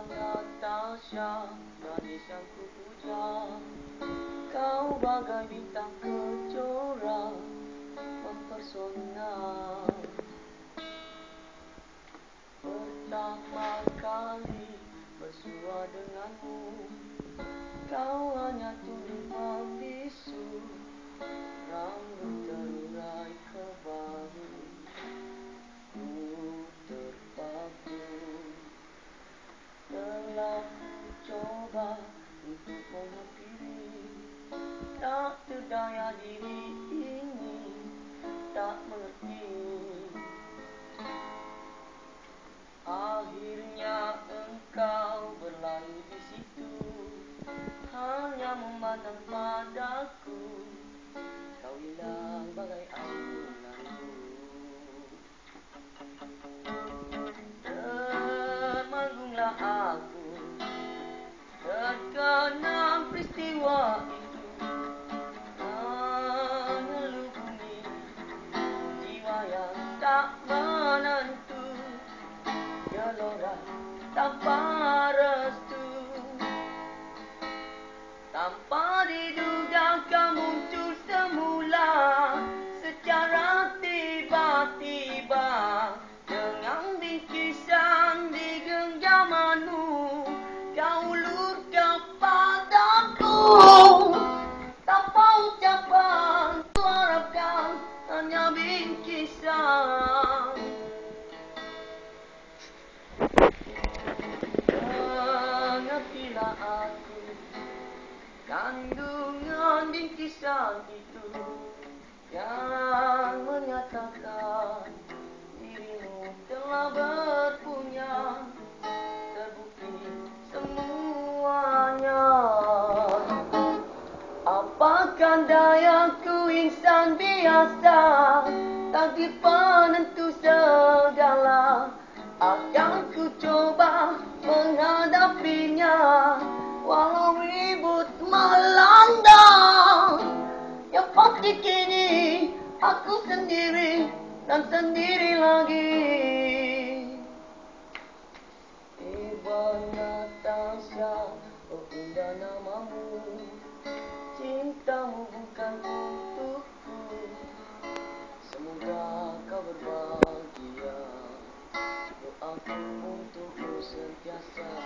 Natasha, gadis yang kupuja. Kau bagai bintang kejora, mempersona. Pertama kali bersua denganmu, kau hanya tulis membisu, rambut terurai ke bahu, ku terpaku. Telah ku coba untuk menghampiri, tak berdaya diri ini, tak mengerti. Akhirnya engkau berlalu di situ, hanya memandang padaku, kau hilang bagai anganku. Termangunglah aku terkenang peristiwa itu, mengelubungi jiwa yang tak menentu, gelora tanpa restu. Tanpa diduga kau muncul semula, secara tiba-tiba, dengan bingkisan di genggamanmu, kau ulur kepadaku. Tanpa ucapan ku harapkan hanya bingkisan. Mengertilah aku kandungan bingkisan itu, yang menyatakan dirimu telah berpunya, terbukti semuanya. Apakah dayaku insan biasa, takdir penentu segala. Akan ku coba menghadapinya, walau ribut melanda. Yang pasti kini aku sendiri dan sendiri lagi. Ibu Natasha, oh indah namamu, cintamu bukan untukku. Semoga kau berbahagia, doaku untukmu sentiasa.